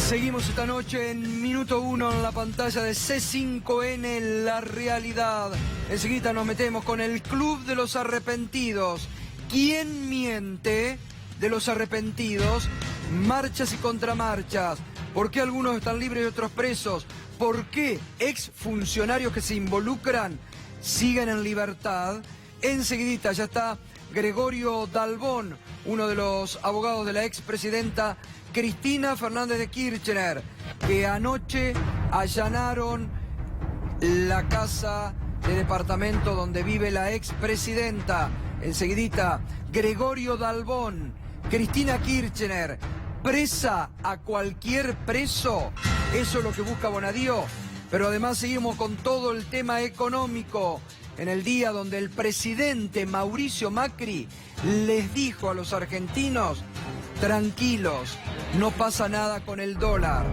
Seguimos esta noche en Minuto 1 en la pantalla de C5N, La Realidad. Enseguida nos metemos con el Club de los Arrepentidos. ¿Quién miente de los arrepentidos? Marchas y contramarchas. ¿Por qué algunos están libres y otros presos? ¿Por qué exfuncionarios que se involucran siguen en libertad? Enseguida ya está Gregorio Dalbón, uno de los abogados de la expresidenta Cristina Fernández de Kirchner, que anoche allanaron la casa de departamento donde vive la expresidenta. Enseguidita, Gregorio Dalbón, Cristina Kirchner, presa a cualquier preso. Eso es lo que busca Bonadío. Pero además seguimos con todo el tema económico. En el día donde el presidente Mauricio Macri les dijo a los argentinos: tranquilos, no pasa nada con el dólar.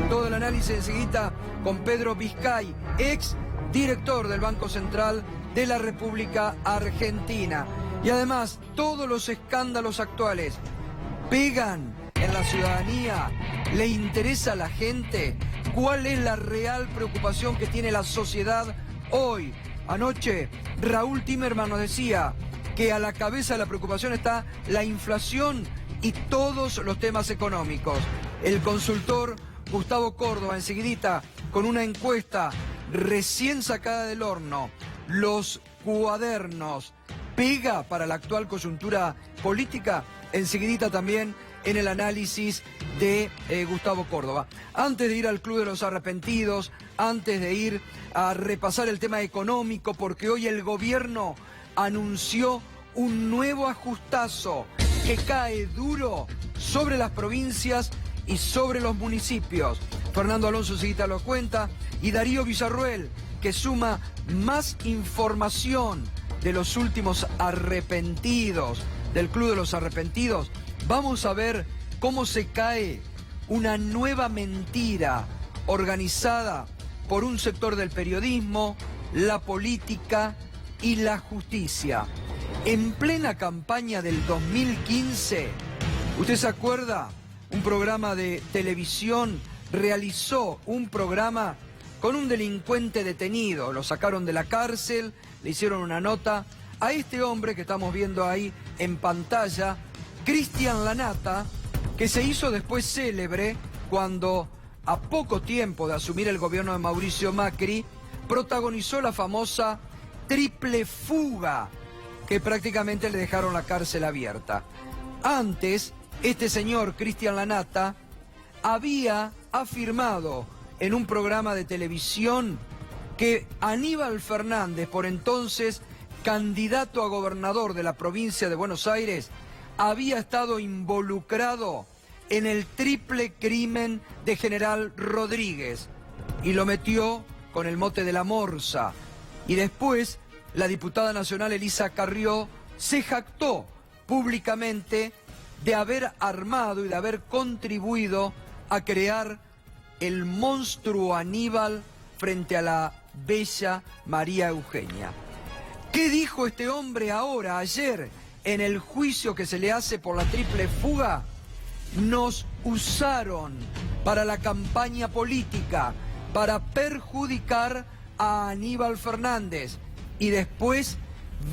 Todo el análisis enseguida con Pedro Vizcay, ex director del Banco Central de la República Argentina. Y además, todos los escándalos actuales pegan en la ciudadanía. ¿Le interesa a la gente? ¿Cuál es la real preocupación que tiene la sociedad hoy? Anoche, Raúl Timerman nos decía que a la cabeza de la preocupación está la inflación y todos los temas económicos. El consultor Gustavo Córdoba, enseguidita, con una encuesta recién sacada del horno. Los cuadernos, ¿pega para la actual coyuntura política? Enseguidita también en el análisis de Gustavo Córdoba. Antes de ir al Club de los Arrepentidos, antes de ir a repasar el tema económico, porque hoy el gobierno anunció un nuevo ajustazo que cae duro sobre las provincias y sobre los municipios. Fernando Alonso Seguita lo cuenta, y Darío Villarruel, que suma más información de los últimos arrepentidos, del Club de los Arrepentidos. Vamos a ver cómo se cae una nueva mentira organizada por un sector del periodismo, la política y la justicia. En plena campaña del 2015, ¿usted se acuerda? Un programa de televisión realizó un programa con un delincuente detenido. Lo sacaron de la cárcel, le hicieron una nota a este hombre que estamos viendo ahí en pantalla, Cristian Lanata, que se hizo después célebre cuando, a poco tiempo de asumir el gobierno de Mauricio Macri, protagonizó la famosa triple fuga, que prácticamente le dejaron la cárcel abierta. Antes, este señor, Cristian Lanata, había afirmado en un programa de televisión que Aníbal Fernández, por entonces candidato a gobernador de la provincia de Buenos Aires, había estado involucrado en el triple crimen de General Rodríguez y lo metió con el mote de la Morsa. Y después la diputada nacional Elisa Carrió se jactó públicamente de haber armado y de haber contribuido a crear el monstruo Aníbal frente a la bella María Eugenia. ¿Qué dijo este hombre ahora, ayer, en el juicio que se le hace por la triple fuga? Nos usaron para la campaña política, para perjudicar a Aníbal Fernández. Y después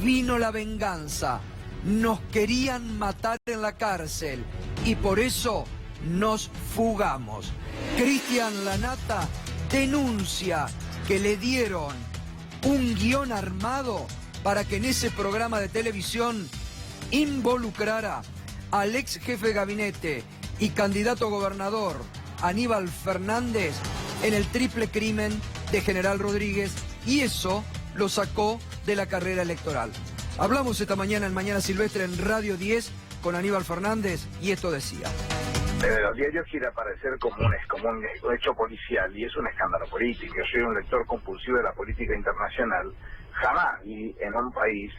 vino la venganza. Nos querían matar en la cárcel y por eso nos fugamos. Cristian Lanata denuncia que le dieron un guión armado para que en ese programa de televisión involucrara al ex jefe de gabinete y candidato a gobernador Aníbal Fernández en el triple crimen de General Rodríguez, y eso lo sacó de la carrera electoral. Hablamos esta mañana en Mañana Silvestre en Radio 10 con Aníbal Fernández y esto decía. Los diarios quiere aparecer como un hecho policial y es un escándalo político. Yo soy un lector compulsivo de la política internacional. Jamás vi en un país,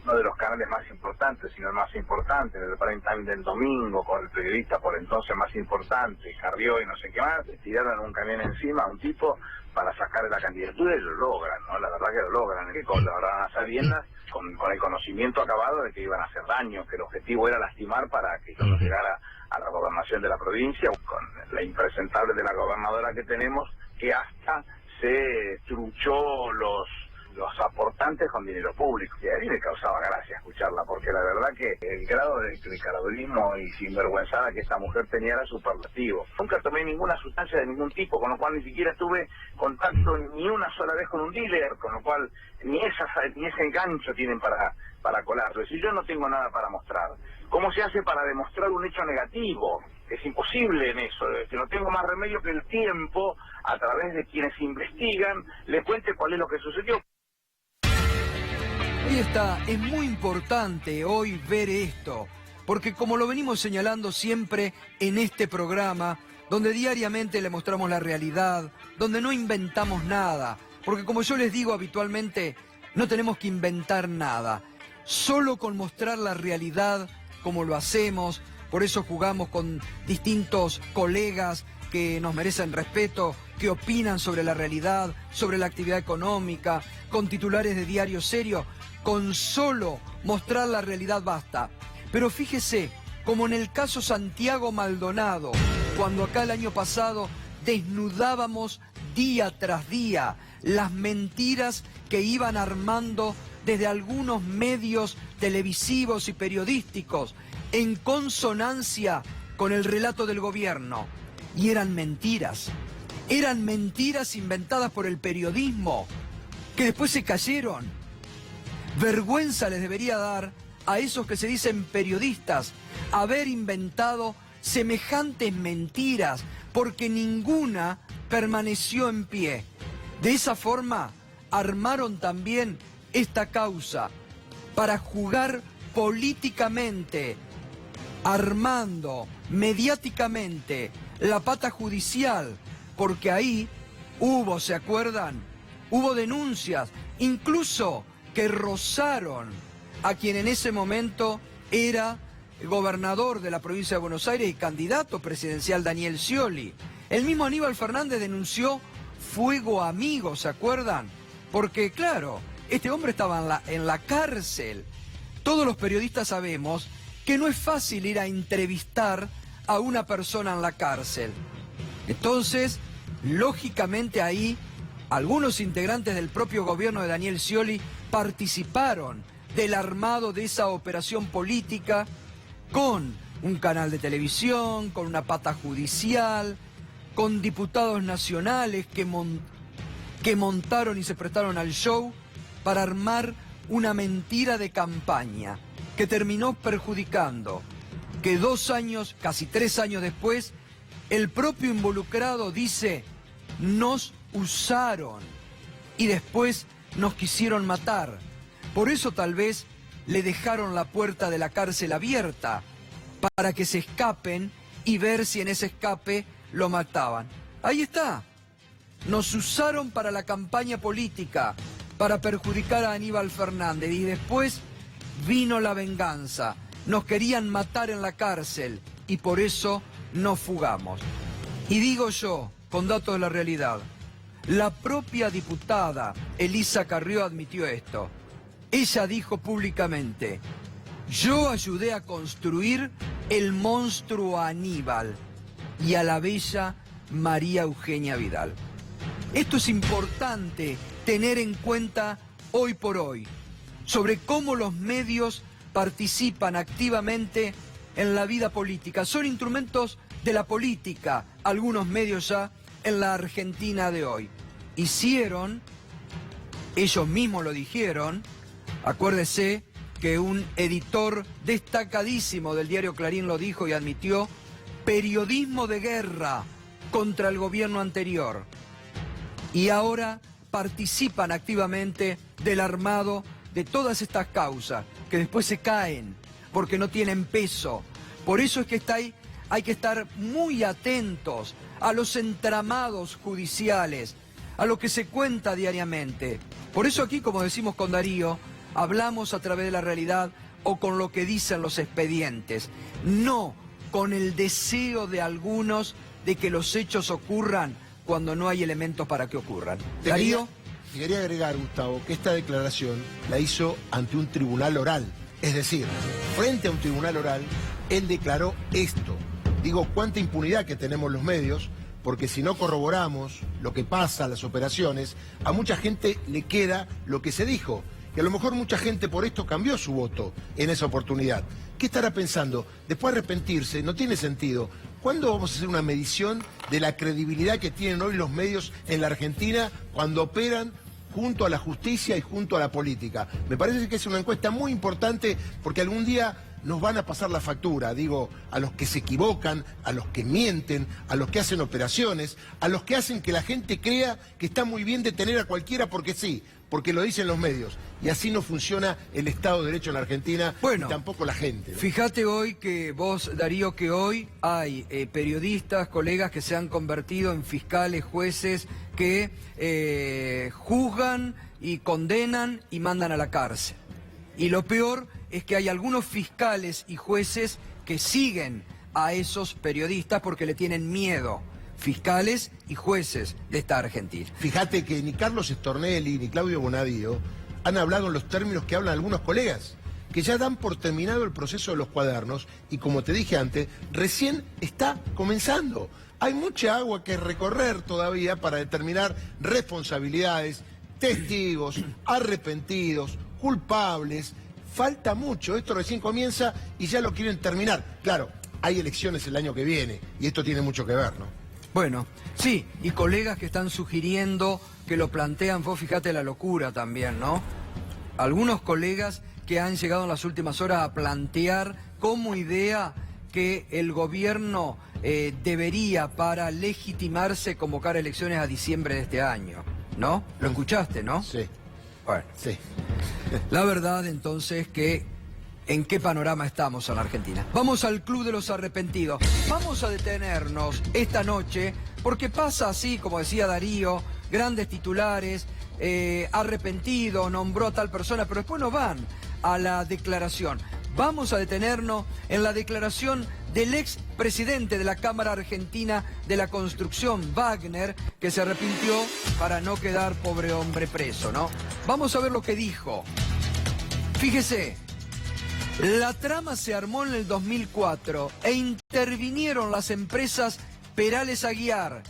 uno de los canales más importantes, sino el más importante, en el prime time del domingo, con el periodista por entonces más importante, Carrió y no sé qué más, le tiraron un camión encima a un tipo para sacar la candidatura y lo logran, ¿no? La verdad que lo logran, que con la verdad a sabiendas, con el conocimiento acabado de que iban a hacer daño, que el objetivo era lastimar para que no llegara a la gobernación de la provincia, con la impresentable de la gobernadora que tenemos, que hasta se truchó los aportantes con dinero público. Y a mí me causaba gracia escucharla, porque la verdad que el grado de caradulismo y sinvergüenzada que esta mujer tenía era superlativo. Nunca tomé ninguna sustancia de ningún tipo, con lo cual ni siquiera tuve contacto ni una sola vez con un dealer, con lo cual ni ese engancho tienen para colarlo. Es decir, yo no tengo nada para mostrar. ¿Cómo se hace para demostrar un hecho negativo? Es imposible en eso, que no tengo más remedio que el tiempo, a través de quienes investigan, le cuente cuál es lo que sucedió. Ahí está, es muy importante hoy ver esto, porque como lo venimos señalando siempre en este programa, donde diariamente le mostramos la realidad, donde no inventamos nada, porque como yo les digo habitualmente, no tenemos que inventar nada, solo con mostrar la realidad como lo hacemos. Por eso jugamos con distintos colegas que nos merecen respeto, que opinan sobre la realidad, sobre la actividad económica, con titulares de diario serio. Con solo mostrar la realidad basta. Pero fíjese, como en el caso Santiago Maldonado, cuando acá el año pasado desnudábamos día tras día las mentiras que iban armando desde algunos medios televisivos y periodísticos, en consonancia con el relato del gobierno. Y eran mentiras inventadas por el periodismo, que después se cayeron. Vergüenza les debería dar a esos que se dicen periodistas haber inventado semejantes mentiras, porque ninguna permaneció en pie. De esa forma armaron también esta causa para jugar políticamente, armando mediáticamente la pata judicial, porque ahí hubo, ¿se acuerdan? Hubo denuncias, incluso que rozaron a quien en ese momento era el gobernador de la provincia de Buenos Aires y candidato presidencial Daniel Scioli. El mismo Aníbal Fernández denunció fuego amigo, ¿se acuerdan? Porque claro, este hombre estaba en la cárcel. Todos los periodistas sabemos que no es fácil ir a entrevistar a una persona en la cárcel. Entonces, lógicamente ahí, algunos integrantes del propio gobierno de Daniel Scioli participaron del armado de esa operación política con un canal de televisión, con una pata judicial, con diputados nacionales que montaron y se prestaron al show para armar una mentira de campaña que terminó perjudicando, que 2 años, casi 3 años después, el propio involucrado dice, nos usaron y después nos quisieron matar. Por eso tal vez le dejaron la puerta de la cárcel abierta, para que se escapen y ver si en ese escape lo mataban. Ahí está. Nos usaron para la campaña política, para perjudicar a Aníbal Fernández, y después vino la venganza. Nos querían matar en la cárcel y por eso nos fugamos. Y digo yo, con datos de la realidad, la propia diputada Elisa Carrió admitió esto. Ella dijo públicamente, yo ayudé a construir el monstruo Aníbal y a la bella María Eugenia Vidal. Esto es importante tener en cuenta hoy por hoy, sobre cómo los medios participan activamente en la vida política. Son instrumentos de la política, algunos medios ya en la Argentina de hoy. Hicieron, ellos mismos lo dijeron, acuérdese que un editor destacadísimo del diario Clarín lo dijo y admitió, periodismo de guerra contra el gobierno anterior. Y ahora participan activamente del armado de todas estas causas, que después se caen porque no tienen peso. Por eso es que hay que estar muy atentos a los entramados judiciales, a lo que se cuenta diariamente. Por eso aquí, como decimos con Darío, hablamos a través de la realidad o con lo que dicen los expedientes, no con el deseo de algunos de que los hechos ocurran cuando no hay elementos para que ocurran. Darío. Quería agregar, Gustavo, que esta declaración la hizo ante un tribunal oral. Es decir, frente a un tribunal oral, él declaró esto. digo, cuánta impunidad que tenemos los medios, porque si no corroboramos lo que pasa, las operaciones, a mucha gente le queda lo que se dijo. Que a lo mejor mucha gente por esto cambió su voto en esa oportunidad. ¿Qué estará pensando? Después arrepentirse, no tiene sentido. ¿Cuándo vamos a hacer una medición de la credibilidad que tienen hoy los medios en la Argentina cuando operan junto a la justicia y junto a la política? Me parece que es una encuesta muy importante porque algún día nos van a pasar la factura, digo, a los que se equivocan, a los que mienten, a los que hacen operaciones, a los que hacen que la gente crea que está muy bien detener a cualquiera porque sí, porque lo dicen los medios. Y así no funciona el Estado de Derecho en la Argentina, bueno, y tampoco la gente, ¿no? Fíjate hoy que vos, Darío, que hoy hay periodistas, colegas que se han convertido en fiscales, jueces, que juzgan y condenan y mandan a la cárcel. Y lo peor es que hay algunos fiscales y jueces que siguen a esos periodistas porque le tienen miedo. Fiscales y jueces de esta Argentina. Fíjate que ni Carlos Stornelli ni Claudio Bonadío han hablado en los términos que hablan algunos colegas, que ya dan por terminado el proceso de los cuadernos y, como te dije antes, recién está comenzando. Hay mucha agua que recorrer todavía para determinar responsabilidades, testigos, arrepentidos, culpables. Falta mucho, esto recién comienza y ya lo quieren terminar. Claro, hay elecciones el año que viene y esto tiene mucho que ver, ¿no? Bueno, sí, y colegas que están sugiriendo, que lo plantean, vos fíjate la locura también, ¿no? Algunos colegas que han llegado en las últimas horas a plantear como idea que el gobierno debería, para legitimarse, convocar elecciones a diciembre de este año, ¿no? ¿Lo escuchaste, no? Sí. Bueno, Sí. la verdad entonces que ¿en qué panorama estamos en la Argentina? Vamos al Club de los Arrepentidos. Vamos a detenernos esta noche porque pasa así, como decía Darío, grandes titulares, arrepentido, nombró a tal persona, pero después no van a la declaración. Vamos a detenernos en la declaración del ex presidente de la Cámara Argentina de la Construcción, Wagner, que se arrepintió para no quedar pobre hombre preso, ¿no? Vamos a ver lo que dijo. Fíjese. La trama se armó en el 2004 e intervinieron las empresas Perales Aguiar,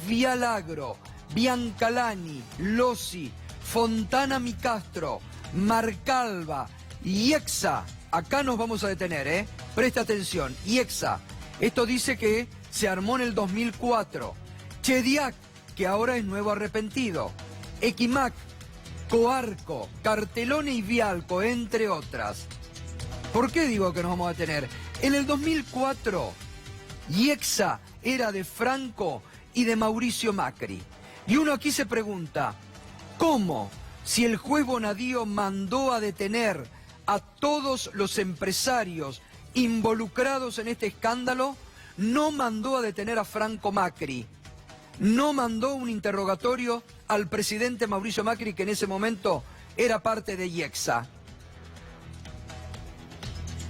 Vialagro, Biancalani, Losi, Fontana Micastro, Marcalva, IEXA. Acá nos vamos a detener, Presta atención, IEXA. Esto dice que se armó en el 2004. Chediac, que ahora es nuevo arrepentido. Equimac, Coarco, Cartelone y Vialco, entre otras. ¿Por qué digo que nos vamos a detener? En el 2004, IEXA era de Franco y de Mauricio Macri. Y uno aquí se pregunta, ¿cómo? Si el juez Bonadío mandó a detener a todos los empresarios involucrados en este escándalo, no mandó a detener a Franco Macri, no mandó un interrogatorio al presidente Mauricio Macri, que en ese momento era parte de IEXA.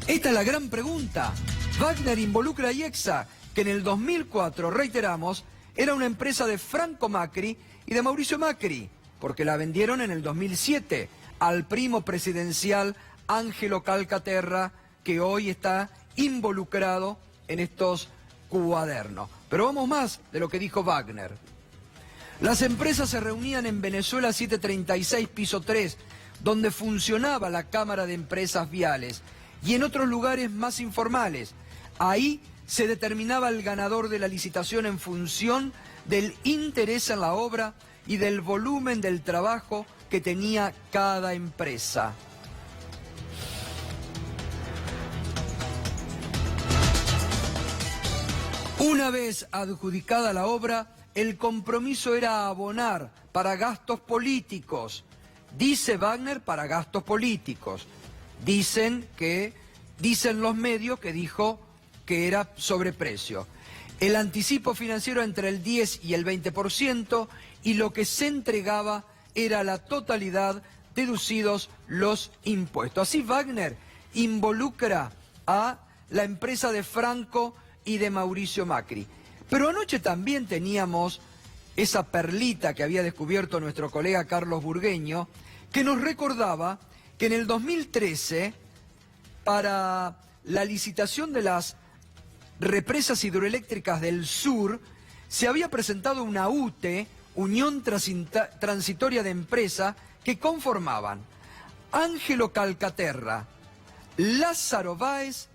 Esta es la gran pregunta. Wagner involucra a IEXA, que en el 2004, reiteramos, era una empresa de Franco Macri y de Mauricio Macri, porque la vendieron en el 2007 al primo presidencial Ángelo Calcaterra, que hoy está involucrado en estos cuadernos. Pero vamos más de lo que dijo Wagner. Las empresas se reunían en Venezuela 736, piso 3, donde funcionaba la Cámara de Empresas Viales, y en otros lugares más informales. Ahí se determinaba el ganador de la licitación en función del interés en la obra y del volumen del trabajo que tenía cada empresa. Una vez adjudicada la obra, el compromiso era abonar para gastos políticos. Dice Wagner, para gastos políticos. Dicen los medios que dijo que era sobreprecio. El anticipo financiero entre el 10 y el 20%, y lo que se entregaba era la totalidad, deducidos los impuestos. Así Wagner involucra a la empresa de Franco y de Mauricio Macri. Pero anoche también teníamos esa perlita que había descubierto nuestro colega Carlos Burgueño, que nos recordaba que en el 2013, para la licitación de las Represas Hidroeléctricas del Sur, se había presentado una UTE, Unión Transitoria de Empresa, que conformaban Ángelo Calcaterra, Lázaro Báez,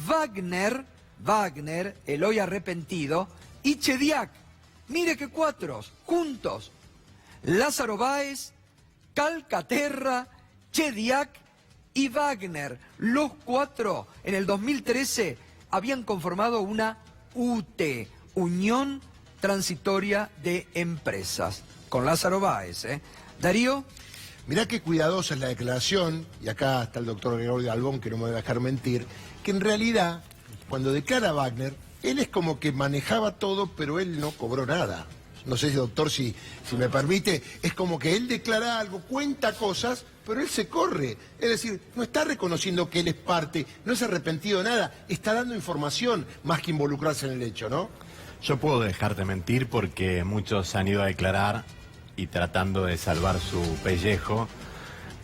Wagner, el hoy arrepentido, y Chediak. Mire qué cuatros, juntos. Lázaro Báez, Calcaterra, Chediak y Wagner. Los cuatro en el 2013 habían conformado una UTE, Unión Transitoria de Empresas, con Lázaro Báez. Darío. Mirá qué cuidadosa es la declaración, y acá está el doctor Gregorio Dalbón, que no me va a dejar mentir, que en realidad, cuando declara Wagner, él es como que manejaba todo, pero él no cobró nada. No sé, doctor, si me permite, es como que él declara algo, cuenta cosas, pero él se corre. Es decir, no está reconociendo que él es parte, no es arrepentido de nada, está dando información más que involucrarse en el hecho, ¿no? Yo puedo dejarte mentir porque muchos han ido a declarar y tratando de salvar su pellejo,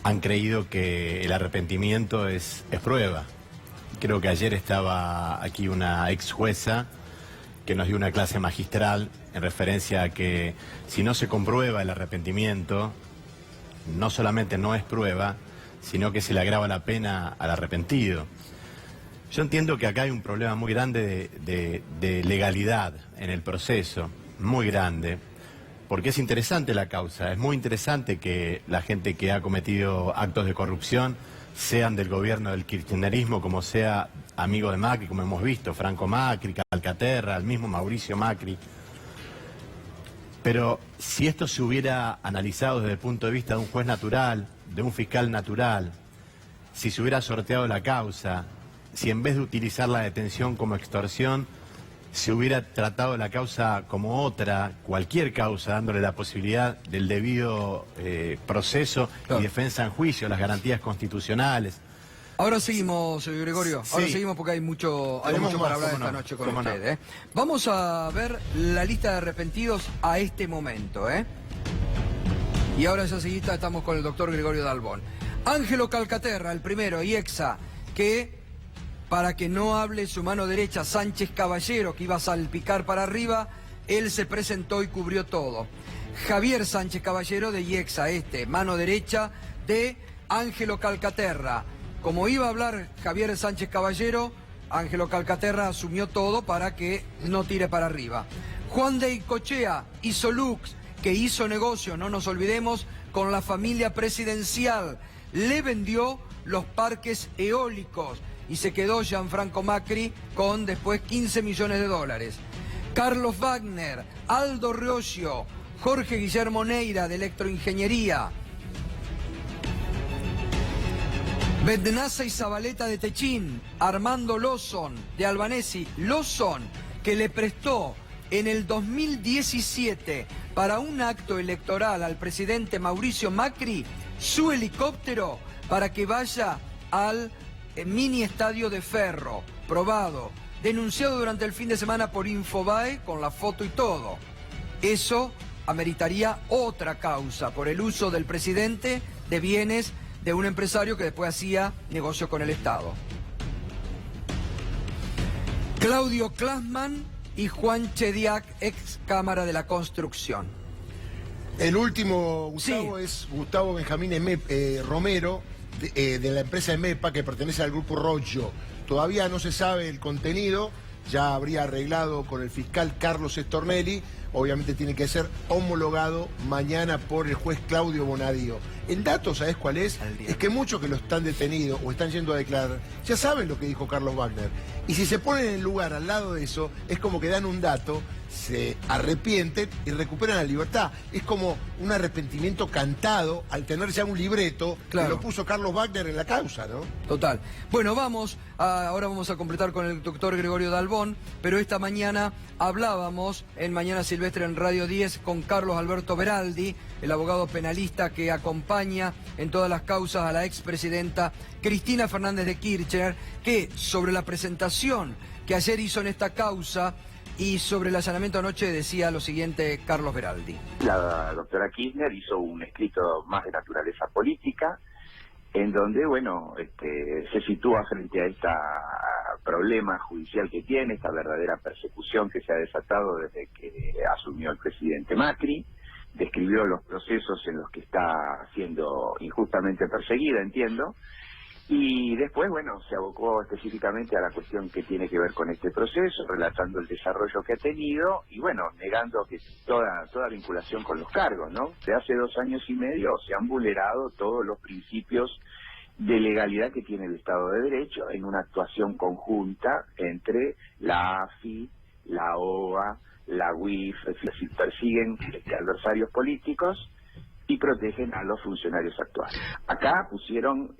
han creído que el arrepentimiento es prueba. Creo que ayer estaba aquí una ex jueza que nos dio una clase magistral en referencia a que si no se comprueba el arrepentimiento, no solamente no es prueba, sino que se le agrava la pena al arrepentido. Yo entiendo que acá hay un problema muy grande de legalidad en el proceso, muy grande, porque es interesante la causa, es muy interesante que la gente que ha cometido actos de corrupción sean del gobierno del kirchnerismo, como sea amigo de Macri, como hemos visto, Franco Macri, Calcaterra, el mismo Mauricio Macri. Pero si esto se hubiera analizado desde el punto de vista de un juez natural, de un fiscal natural, si se hubiera sorteado la causa, si en vez de utilizar la detención como extorsión, se hubiera tratado la causa como otra, cualquier causa, dándole la posibilidad del debido proceso y defensa en juicio, las garantías constitucionales. Ahora seguimos, Gregorio, ahora seguimos porque hay mucho para hablar esta noche con usted. Vamos a ver la lista de arrepentidos a este momento. Y ahora ya seguida estamos con el doctor Gregorio Dalbón. Ángelo Calcaterra, el primero, IEXA, que para que no hable su mano derecha, Sánchez Caballero, que iba a salpicar para arriba, él se presentó y cubrió todo. Javier Sánchez Caballero de IEXA, mano derecha de Ángelo Calcaterra. Como iba a hablar Javier Sánchez Caballero, Ángelo Calcaterra asumió todo para que no tire para arriba. Juan de Icochea, Isolux, que hizo negocio, no nos olvidemos, con la familia presidencial. Le vendió los parques eólicos y se quedó Gianfranco Macri con después 15 millones de dólares. Carlos Wagner, Aldo Riosio, Jorge Guillermo Neira de Electroingeniería, Bednaza y Zabaleta de Techín, Armando Lozon de Albanesi, Lozon que le prestó en el 2017 para un acto electoral al presidente Mauricio Macri su helicóptero para que vaya al mini estadio de Ferro, probado, denunciado durante el fin de semana por Infobae con la foto y todo. Eso ameritaría otra causa por el uso del presidente de bienes de un empresario que después hacía negocio con el Estado. Claudio Klasman y Juan Chediak, ex Cámara de la Construcción. El último, Gustavo, es Gustavo Benjamín Romero, de la empresa EMEPA, que pertenece al grupo Roggio. Todavía no se sabe el contenido, ya habría arreglado con el fiscal Carlos Estornelli, obviamente tiene que ser homologado mañana por el juez Claudio Bonadío. El dato, ¿sabés cuál es? Es que muchos que lo están detenidos o están yendo a declarar, ya saben lo que dijo Carlos Wagner. Y si se ponen en el lugar al lado de eso, es como que dan un dato, se arrepienten y recuperan la libertad. Es como un arrepentimiento cantado al tener ya un libreto que lo puso Carlos Wagner en la causa, ¿no? Total. Bueno, ahora vamos a completar con el doctor Gregorio Dalbón, pero esta mañana hablábamos en Mañana Silvestre en Radio 10 con Carlos Alberto Beraldi, el abogado penalista que acompaña en todas las causas a la expresidenta Cristina Fernández de Kirchner, que sobre la presentación que ayer hizo en esta causa y sobre el allanamiento anoche decía lo siguiente Carlos Beraldi. La doctora Kirchner hizo un escrito más de naturaleza política, en donde, bueno, se sitúa frente a esta problema judicial que tiene, esta verdadera persecución que se ha desatado desde que asumió el presidente Macri. Describió los procesos en los que está siendo injustamente perseguida, entiendo. Y después, bueno, se abocó específicamente a la cuestión que tiene que ver con este proceso, relatando el desarrollo que ha tenido y, bueno, negando que toda vinculación con los cargos, ¿no? De hace 2 años y medio se han vulnerado todos los principios de legalidad que tiene el Estado de Derecho en una actuación conjunta entre la AFI, la OA, la UIF, es decir, persiguen adversarios políticos y protegen a los funcionarios actuales. Acá pusieron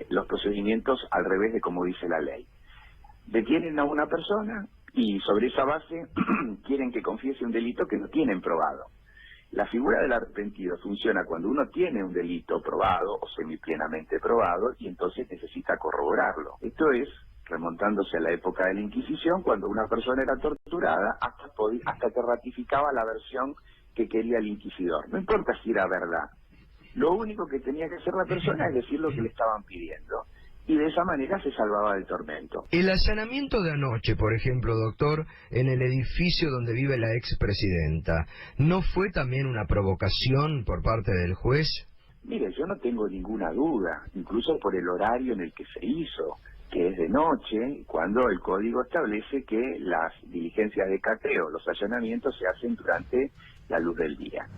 los procedimientos al revés de como dice la ley. Detienen a una persona y sobre esa base quieren que confiese un delito que no tienen probado. La figura del arrepentido funciona cuando uno tiene un delito probado o semiplenamente probado y entonces necesita corroborarlo. Esto es remontándose a la época de la Inquisición, cuando una persona era torturada hasta que ratificaba la versión que quería el inquisidor. No importa si era verdad. Lo único que tenía que hacer la persona es decir lo que le estaban pidiendo. Y de esa manera se salvaba del tormento. El allanamiento de anoche, por ejemplo, doctor, en el edificio donde vive la expresidenta, ¿no fue también una provocación por parte del juez? Mire, yo no tengo ninguna duda, incluso por el horario en el que se hizo, que es de noche, cuando el código establece que las diligencias de cateo, los allanamientos se hacen durante la luz del día.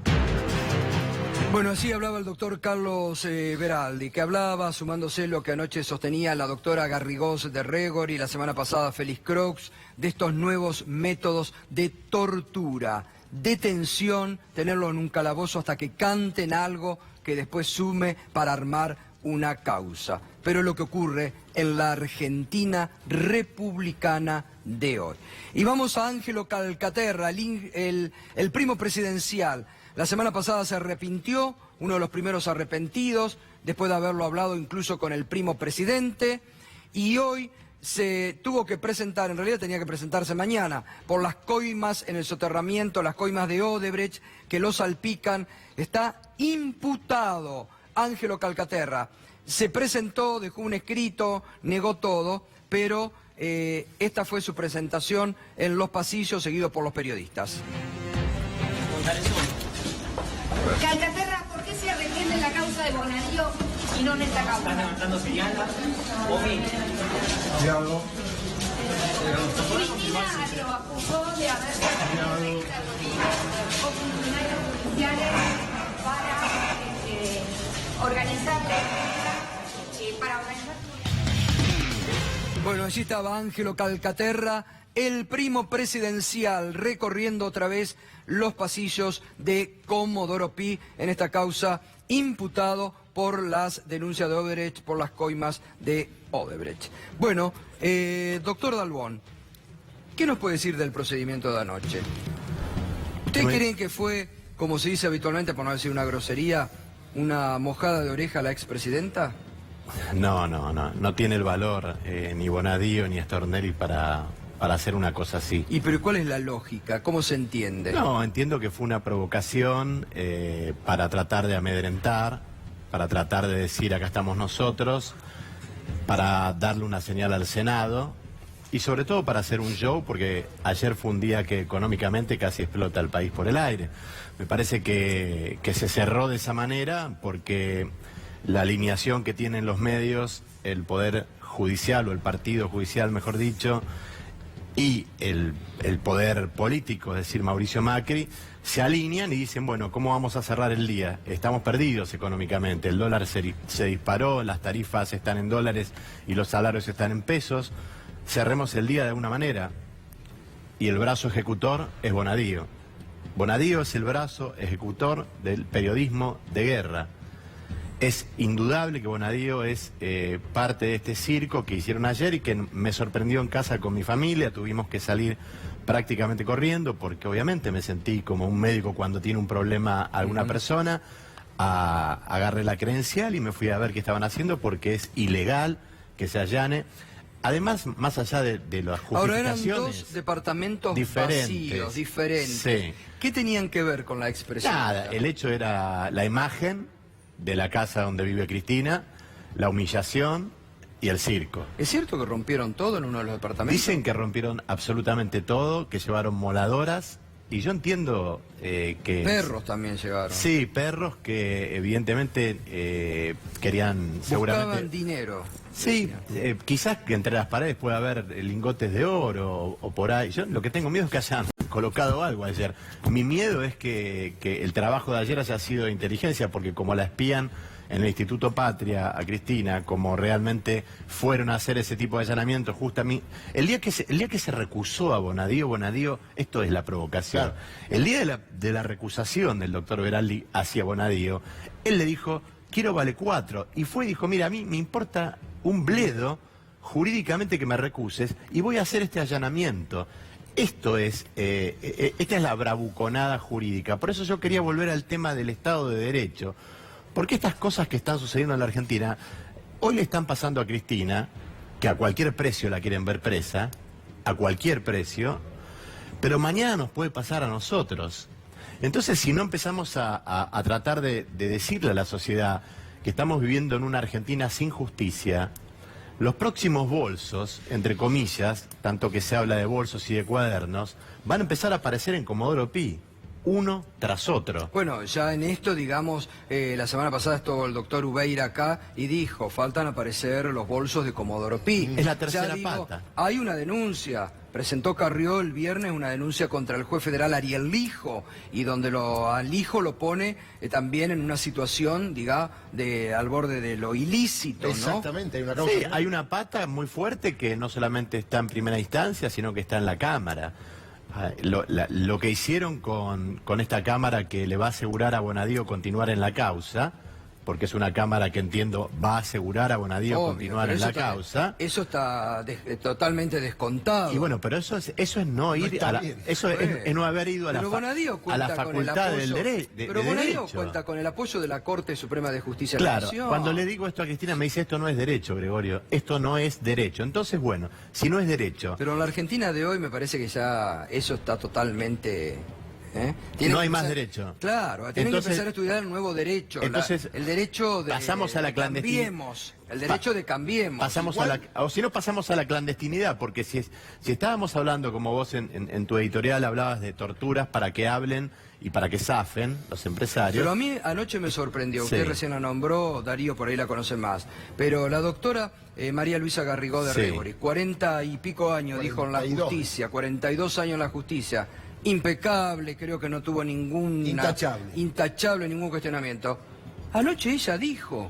Bueno, así hablaba el doctor Carlos Beraldi, que hablaba, sumándose lo que anoche sostenía la doctora Garrigós de Regor y la semana pasada Félix Croix, de estos nuevos métodos de tortura, detención, tenerlo en un calabozo hasta que canten algo que después sume para armar una causa. Pero lo que ocurre en la Argentina republicana de hoy. Y vamos a Ángelo Calcaterra, el primo presidencial. La semana pasada se arrepintió, uno de los primeros arrepentidos, después de haberlo hablado incluso con el primo presidente, y hoy se tuvo que presentar, en realidad tenía que presentarse mañana, por las coimas en el soterramiento, las coimas de Odebrecht, que lo salpican. Está imputado Ángelo Calcaterra. Se presentó, dejó un escrito, negó todo, pero esta fue su presentación en los pasillos, seguido por los periodistas. Calcaterra, ¿por qué se arrepiente en la causa de Bonadío y no en esta causa? Están levantando señalas. Diablo. Cristina lo acusó de haber sido con funcionarios judiciales para organizar Bueno, allí estaba Ángelo Calcaterra, el primo presidencial, recorriendo otra vez los pasillos de Comodoro Pi en esta causa, imputado por las denuncias de Odebrecht, por las coimas de Odebrecht. Bueno, doctor Dalbón, ¿qué nos puede decir del procedimiento de anoche? ¿Ustedes creen que fue, como se dice habitualmente, por no decir una grosería, una mojada de oreja a la expresidenta? No tiene el valor ni Bonadío ni Stornelli para hacer una cosa así. ¿Y pero cuál es la lógica? ¿Cómo se entiende? No, entiendo que fue una provocación para tratar de amedrentar, para tratar de decir acá estamos nosotros, para darle una señal al Senado y sobre todo para hacer un show, porque ayer fue un día que económicamente casi explota el país por el aire. Me parece que se cerró de esa manera porque la alineación que tienen los medios, el poder judicial o el partido judicial, mejor dicho, y el poder político, es decir, Mauricio Macri, se alinean y dicen, bueno, ¿cómo vamos a cerrar el día? Estamos perdidos económicamente, el dólar se disparó, las tarifas están en dólares y los salarios están en pesos, cerremos el día de alguna manera. Y el brazo ejecutor es Bonadío. Bonadío es el brazo ejecutor del periodismo de guerra. Es indudable que Bonadío es parte de este circo que hicieron ayer y que me sorprendió en casa con mi familia. Tuvimos que salir prácticamente corriendo porque obviamente me sentí como un médico cuando tiene un problema alguna persona. Agarré la credencial y me fui a ver qué estaban haciendo porque es ilegal que se allane. Además, más allá de las justificaciones... Ahora eran dos departamentos vacíos, diferentes. Sí. ¿Qué tenían que ver con la expresión? Nada, el hecho era la imagen de la casa donde vive Cristina, la humillación, y el circo. ¿Es cierto que rompieron todo en uno de los departamentos? Dicen que rompieron absolutamente todo, que llevaron moladoras, y yo entiendo que... Perros también llegaron. Sí, perros que evidentemente querían seguramente... Buscaban dinero. Sí, quizás que entre las paredes puede haber lingotes de oro o por ahí. Yo lo que tengo miedo es que hayan colocado algo ayer. Mi miedo es que el trabajo de ayer haya sido de inteligencia, porque como la espían en el Instituto Patria a Cristina, como realmente fueron a hacer ese tipo de allanamientos, justamente el día que se recusó a Bonadío, esto es la provocación. Claro. El día de la recusación del doctor Veraldi hacia Bonadío, él le dijo, quiero vale 4, y fue y dijo, mira, a mí me importa un bledo jurídicamente que me recuses y voy a hacer este allanamiento. Esta es la bravuconada jurídica. Por eso yo quería volver al tema del Estado de Derecho, porque estas cosas que están sucediendo en la Argentina, hoy le están pasando a Cristina, que a cualquier precio la quieren ver presa, a cualquier precio, pero mañana nos puede pasar a nosotros. Entonces, si no empezamos a tratar de decirle a la sociedad que estamos viviendo en una Argentina sin justicia, los próximos bolsos, entre comillas, tanto que se habla de bolsos y de cuadernos, van a empezar a aparecer en Comodoro Pi, uno tras otro. Bueno, ya en esto, digamos, la semana pasada estuvo el doctor Ubeira acá y dijo, faltan aparecer los bolsos de Comodoro Pi. Es la tercera Ya digo, pata. Hay una denuncia, presentó Carrió el viernes una denuncia contra el juez federal Ariel Lijo, y donde al Lijo lo pone también en una situación, al borde de lo ilícito, ¿no? Exactamente, hay una causa. Sí, hay una pata muy fuerte que no solamente está en primera instancia, sino que está en la Cámara. Lo que hicieron con esta Cámara, que le va a asegurar a Bonadío continuar en la causa, porque es una Cámara que entiendo va a asegurar a Bonadío Obvio, continuar pero en la eso causa. Eso está totalmente descontado. Y bueno, pero eso es no ir está a la, bien. eso es no haber ido a la, Pero Bonadío a cuenta la con el facultad apoyo, del derecho. pero Bonadío cuenta con el apoyo de la Corte Suprema de Justicia de la Claro, Nación. cuando le digo esto a Cristina me dice, esto no es derecho, Gregorio, esto no es derecho. Entonces, bueno, si no es derecho... Pero en la Argentina de hoy me parece que ya eso está totalmente... No hay más derecho. Claro, tienen que empezar a estudiar el nuevo derecho. Entonces, el derecho de... pasamos a la Cambiemos. El derecho de cambiemos. O si no, pasamos a la clandestinidad, porque si estábamos hablando, como vos en tu editorial hablabas de torturas para que hablen y para que zafen los empresarios. Pero a mí anoche me sorprendió, Sí. usted recién la nombró, Darío por ahí la conoce más, pero la doctora María Luisa Garrigó de Sí. Rebori, 40 y pico años, dijo en la 42. justicia, 42 años en la justicia, impecable, creo que no tuvo intachable ningún cuestionamiento. Anoche ella dijo,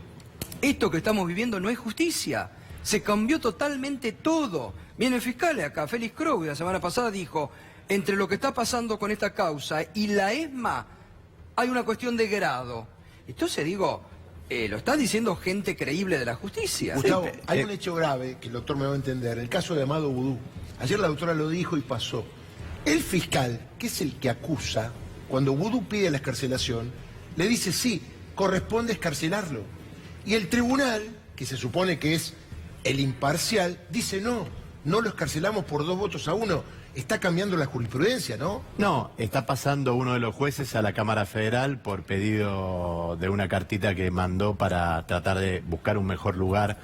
esto que estamos viviendo no es justicia, se cambió totalmente todo. Vienen fiscales acá, Félix Crowe la semana pasada dijo, entre lo que está pasando con esta causa y la ESMA hay una cuestión de grado. Entonces digo, lo está diciendo gente creíble de la justicia. Gustavo, hay un hecho grave que el doctor me va a entender, el caso de Amado Vudú. Ayer la doctora lo dijo y pasó. El fiscal, que es el que acusa, cuando Vudú pide la excarcelación, le dice sí, corresponde excarcelarlo. Y el tribunal, que se supone que es el imparcial, dice no lo excarcelamos por 2 votos a 1. Está cambiando la jurisprudencia, ¿no? No, está pasando uno de los jueces a la Cámara Federal por pedido de una cartita que mandó para tratar de buscar un mejor lugar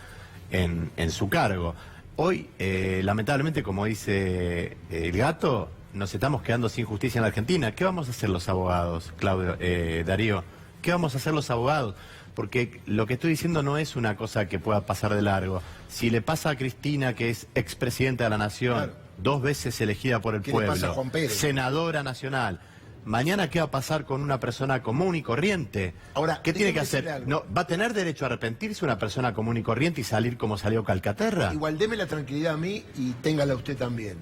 en su cargo. Hoy, lamentablemente, como dice el gato, nos estamos quedando sin justicia en la Argentina. ¿Qué vamos a hacer los abogados, Claudio, Darío? ¿Qué vamos a hacer los abogados? Porque lo que estoy diciendo no es una cosa que pueda pasar de largo. Si le pasa a Cristina, que es expresidenta de la Nación, Claro, 2 veces elegida por el ¿qué le pueblo, pasa a Juan Pérez? senadora nacional, mañana ¿qué va a pasar con una persona común y corriente? Ahora, ¿qué tiene que déjeme decirle hacer? algo. ¿No, ¿Va a tener derecho a arrepentirse una persona común y corriente y salir como salió Calcaterra? Igual deme la tranquilidad a mí y téngala usted también.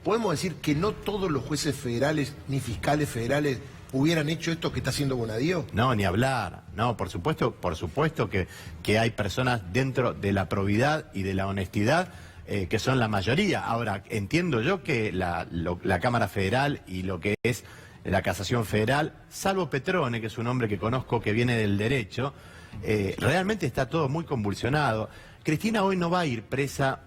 ¿Podemos decir que no todos los jueces federales ni fiscales federales hubieran hecho esto que está haciendo Bonadío? No, ni hablar. No, por supuesto que hay personas dentro de la probidad y de la honestidad que son la mayoría. Ahora, entiendo yo que la Cámara Federal y lo que es la Casación Federal, salvo Petrone, que es un hombre que conozco que viene del derecho, realmente está todo muy convulsionado. Cristina hoy no va a ir presa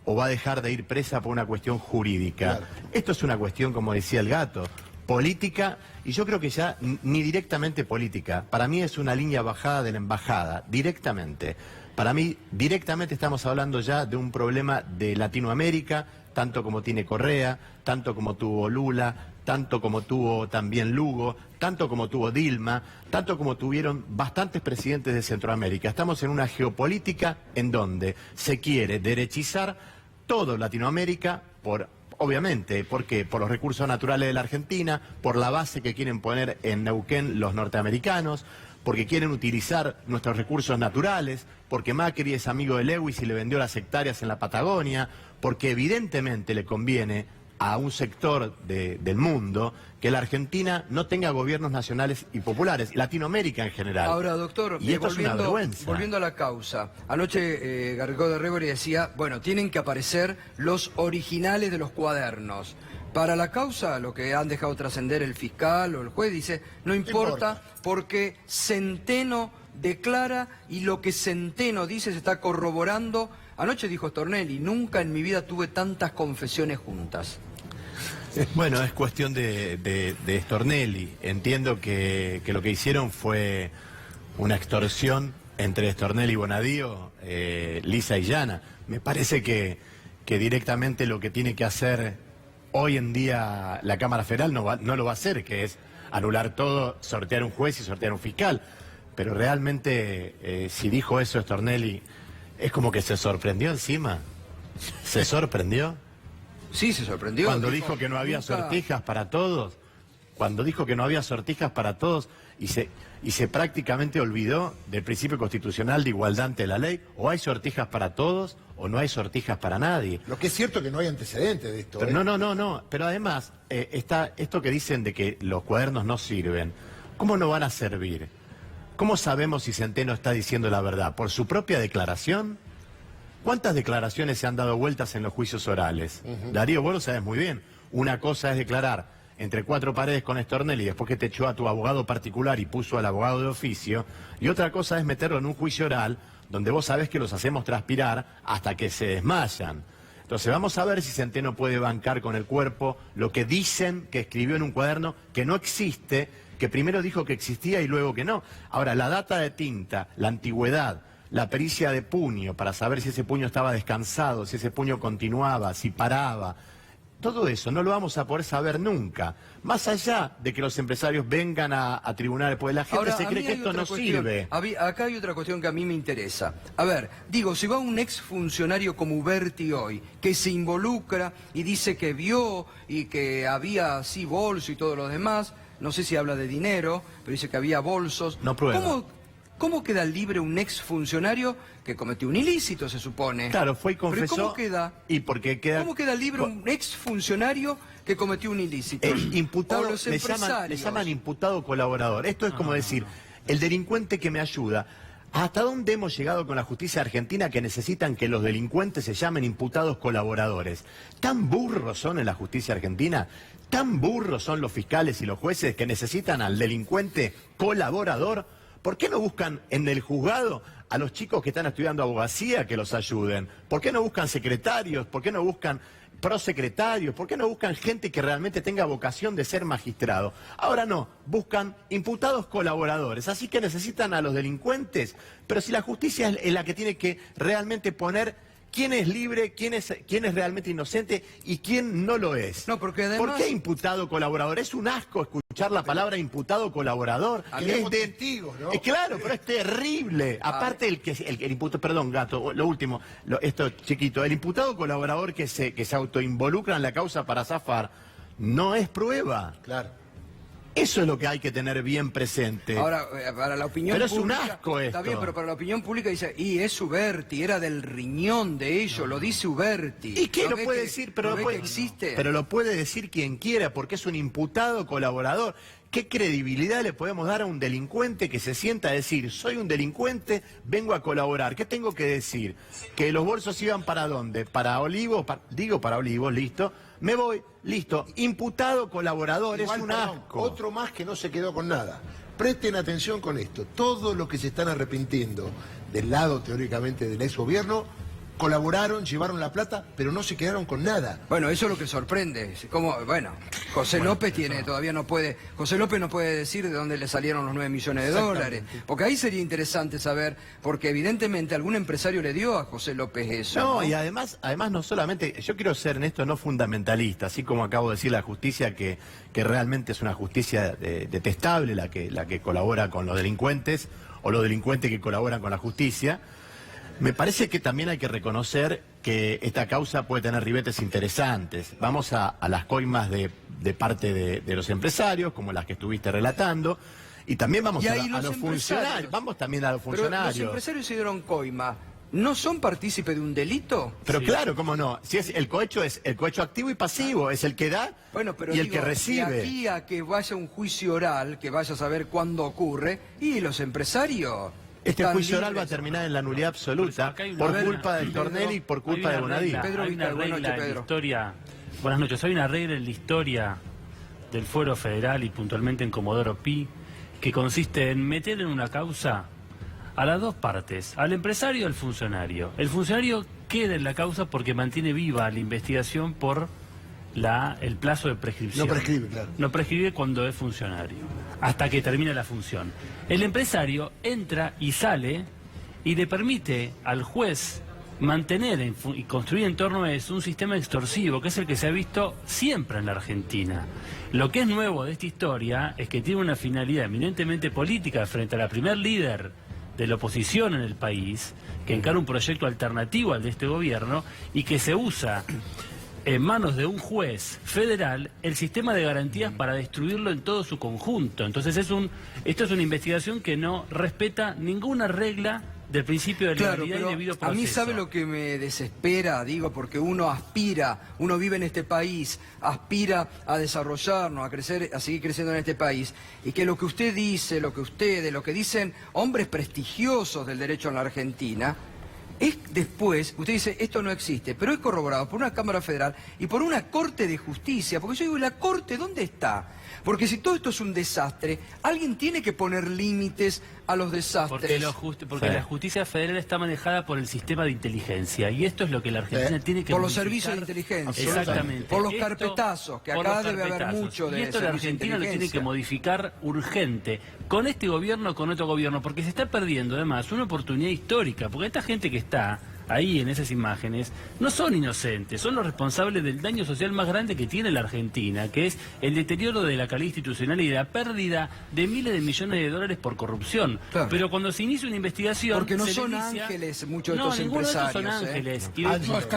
o va a dejar de ir presa por una cuestión jurídica. Claro. Esto es una cuestión, como decía el gato, política, y yo creo que ya ni directamente política. Para mí es una línea bajada de la embajada, directamente. Para mí, directamente estamos hablando ya de un problema de Latinoamérica, tanto como tiene Correa, tanto como tuvo Lula, tanto como tuvo también Lugo, tanto como tuvo Dilma, tanto como tuvieron bastantes presidentes de Centroamérica. Estamos en una geopolítica en donde se quiere derechizar todo Latinoamérica obviamente, porque por los recursos naturales de la Argentina, por la base que quieren poner en Neuquén los norteamericanos, porque quieren utilizar nuestros recursos naturales, porque Macri es amigo de Lewis y le vendió las hectáreas en la Patagonia, porque evidentemente le conviene a un sector del mundo que la Argentina no tenga gobiernos nacionales y populares, Latinoamérica en general. Ahora, doctor, y esto es una vergüenza. Volviendo a la causa, anoche Garrigó de Rebori decía, bueno, tienen que aparecer los originales de los cuadernos. Para la causa, lo que han dejado trascender el fiscal o el juez, dice, no importa porque Centeno declara y lo que Centeno dice se está corroborando. Anoche dijo Stornelli, nunca en mi vida tuve tantas confesiones juntas. Bueno, es cuestión de Stornelli. Entiendo que lo que hicieron fue una extorsión entre Stornelli y Bonadío, lisa y llana. Me parece que directamente lo que tiene que hacer hoy en día la Cámara Federal no lo va a hacer, que es anular todo, sortear un juez y sortear un fiscal. Pero realmente, si dijo eso Stornelli, es como que se sorprendió encima. ¿Se sorprendió? Sí, se sorprendió. Cuando dijo que no había sortijas para todos, cuando dijo que no había sortijas para todos y se prácticamente olvidó del principio constitucional de igualdad ante la ley, o hay sortijas para todos o no hay sortijas para nadie. Lo que es cierto es que no hay antecedentes de esto. Pero no, pero además está esto que dicen de que los cuadernos no sirven. ¿Cómo no van a servir? ¿Cómo sabemos si Centeno está diciendo la verdad? ¿Por su propia declaración? ¿Cuántas declaraciones se han dado vueltas en los juicios orales? Darío, vos lo sabés muy bien. Una cosa es declarar entre cuatro paredes con Stornelli después que te echó a tu abogado particular y puso al abogado de oficio, y otra cosa es meterlo en un juicio oral donde vos sabés que los hacemos transpirar hasta que se desmayan. Entonces vamos a ver si Centeno puede bancar con el cuerpo lo que dicen que escribió en un cuaderno que no existe, que primero dijo que existía y luego que no. Ahora, la data de tinta, la antigüedad, la pericia de puño para saber si ese puño estaba descansado, si ese puño continuaba, si paraba. Todo eso no lo vamos a poder saber nunca. Más allá de que los empresarios vengan a tribunales, porque la gente Ahora, se cree que esto no sirve. Acá hay otra cuestión que a mí me interesa. A ver, digo, si va un exfuncionario como Uberti hoy, que se involucra y dice que vio y que había así bolso y todo lo demás, no sé si habla de dinero, pero dice que había bolsos. No prueba. ¿Cómo queda libre un exfuncionario que cometió un ilícito, se supone? Claro, fue y confesó. ¿Pero cómo queda? ¿Y por qué queda? ¿Cómo queda libre un exfuncionario que cometió un ilícito? Imputado, O los le empresarios. llaman imputado colaborador. Esto es como decir, el delincuente que me ayuda. ¿Hasta dónde hemos llegado con la justicia argentina que necesitan que los delincuentes se llamen imputados colaboradores? ¿Tan burros son en la justicia argentina? ¿Tan burros son los fiscales y los jueces que necesitan al delincuente colaborador? ¿Por qué no buscan en el juzgado a los chicos que están estudiando abogacía que los ayuden? ¿Por qué no buscan secretarios? ¿Por qué no buscan prosecretarios? ¿Por qué no buscan gente que realmente tenga vocación de ser magistrado? Ahora no, buscan imputados colaboradores. Así que necesitan a los delincuentes. Pero si la justicia es la que tiene que realmente poner quién es libre, quién es realmente inocente y quién no lo es. No, porque además... ¿Por qué imputado colaborador? Es un asco escuchar la palabra imputado colaborador. Es de testigos, ¿no? Claro, pero es terrible. Aparte el imputado, perdón, Gato, lo último, esto chiquito, el imputado colaborador que se autoinvolucra en la causa para zafar no es prueba. Claro. Eso es lo que hay que tener bien presente. Ahora, para la opinión Pero pública... es un asco esto. Está bien, pero para la opinión pública dice, y es Uberti, era del riñón de ellos, lo dice Uberti. ¿Y qué ¿No lo ve puede que- decir? no Pero ve que existe. Pero lo puede decir quien quiera, porque es un imputado colaborador. ¿Qué credibilidad le podemos dar a un delincuente que se sienta a decir, soy un delincuente, vengo a colaborar? ¿Qué tengo que decir? ¿Que los bolsos iban para dónde? ¿Para Olivos? Para Olivos, listo. Me voy, listo. Imputado colaborador, Igual, es un perdón, asco. otro más que no se quedó con nada. Presten atención con esto. Todos los que se están arrepintiendo del lado, teóricamente, del ex gobierno, colaboraron, llevaron la plata, pero no se quedaron con nada. Bueno, eso es lo que sorprende. Como, bueno, José López José López no puede decir de dónde le salieron los 9 millones de dólares. Porque ahí sería interesante saber, porque evidentemente algún empresario le dio a José López eso. No, y además no solamente, yo quiero ser en esto no fundamentalista, así como acabo de decir la justicia que realmente es una justicia detestable, la que colabora con los delincuentes, o los delincuentes que colaboran con la justicia. Me parece que también hay que reconocer que esta causa puede tener ribetes interesantes. Vamos a las coimas de parte de los empresarios, como las que estuviste relatando, y también vamos a los funcionarios. Vamos también a los funcionarios. Pero los empresarios se dieron coima. ¿No son partícipes de un delito? Pero sí, claro, cómo no. Si es el cohecho activo y pasivo, es el que da y el que recibe. De aquí a que vaya un juicio oral, que vaya a saber cuándo ocurre, y los empresarios. Este juicio oral va a terminar en la nulidad absoluta por culpa del Tornelli y por culpa de Bonadío. Pedro Vital, buenas noches, Pedro. Buenas noches. Hay una regla en la historia del Fuero Federal y puntualmente en Comodoro Pi que consiste en meter en una causa a las dos partes, al empresario y al funcionario. El funcionario queda en la causa porque mantiene viva la investigación por el plazo de prescripción. No prescribe, claro. No prescribe cuando es funcionario, hasta que termina la función. El empresario entra y sale y le permite al juez mantener y construir en torno a eso un sistema extorsivo, que es el que se ha visto siempre en la Argentina. Lo que es nuevo de esta historia es que tiene una finalidad eminentemente política frente a la primer líder de la oposición en el país, que encara un proyecto alternativo al de este gobierno y que se usa en manos de un juez federal el sistema de garantías para destruirlo en todo su conjunto. Entonces esto es una investigación que no respeta ninguna regla del principio de legalidad y debido proceso. A mí sabe lo que me desespera, porque uno aspira, uno vive en este país, aspira a desarrollarnos, a crecer, a seguir creciendo en este país, y que lo que usted dice, lo que dicen hombres prestigiosos del derecho en la Argentina, es después, usted dice, esto no existe, pero es corroborado por una Cámara Federal y por una Corte de Justicia, porque yo digo, ¿la Corte dónde está? Porque si todo esto es un desastre, alguien tiene que poner límites a los desastres. Porque la justicia federal está manejada por el sistema de inteligencia, y esto es lo que la Argentina tiene que por modificar. los servicios de inteligencia. Exactamente. Por los carpetazos, que acá debe haber mucho de y esto la Argentina lo tiene que modificar urgente, con este gobierno, con otro gobierno, porque se está perdiendo además una oportunidad histórica, porque esta gente que está ahí en esas imágenes no son inocentes, son los responsables del daño social más grande que tiene la Argentina, que es el deterioro de la calidad institucional y la pérdida de miles de millones de dólares por corrupción. Claro. Pero cuando se inicia una investigación... Porque no son ángeles muchos de estos empresarios. No, ninguno de estos son ángeles.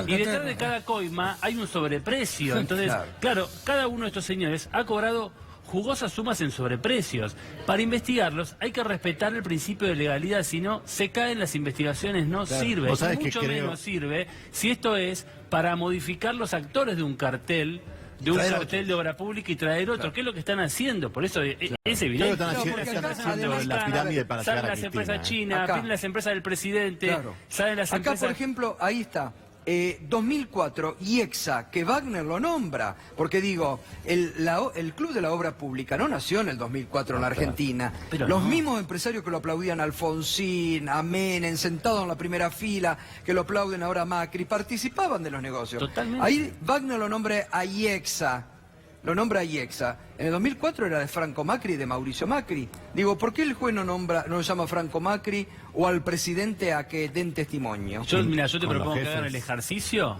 Y detrás de cada coima hay un sobreprecio. Entonces, claro, cada uno de estos señores ha cobrado jugosas sumas en sobreprecios. Para investigarlos hay que respetar el principio de legalidad, si no, se caen las investigaciones, no sirve. Mucho menos sirve si esto es para modificar los actores de un cartel, de obra pública y traer otro, que es lo que están haciendo. Por eso es evidente. Están haciendo la pirámide para llegar a las empresas chinas, vienen las empresas del presidente, salen las empresas... Acá, por ejemplo, ahí está. 2004, IEXA, que Wagner lo nombra, porque digo, el Club de la Obra Pública no nació en el 2004 en la Argentina. Pero los mismos empresarios que lo aplaudían, Alfonsín, a Menem, sentados en la primera fila, que lo aplauden ahora a Macri, participaban de los negocios. Totalmente. Ahí Wagner lo nombra a IEXA. Lo nombra IEXA. En el 2004 era de Franco Macri y de Mauricio Macri. Digo, ¿por qué el juez no lo llama Franco Macri o al presidente a que den testimonio? Yo te propongo que hagan el ejercicio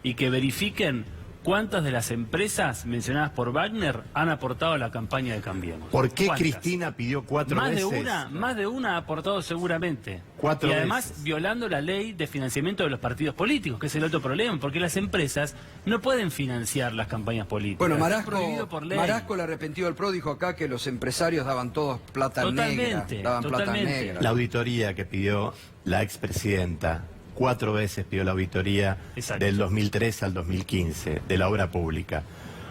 y que verifiquen cuántas de las empresas mencionadas por Wagner han aportado a la campaña de Cambiemos. ¿Por qué ¿Cuántas? Cristina pidió 4 veces? Más de una ha aportado seguramente. 4 y además veces. Violando la ley de financiamiento de los partidos políticos, que es el otro problema, porque las empresas no pueden financiar las campañas políticas. Bueno, Marasco, el arrepentido del PRO, dijo acá que los empresarios daban todos plata negra. Plata negra. La auditoría que pidió la expresidenta, 4 veces pidió la auditoría. Exacto. Del 2003 al 2015 de la obra pública.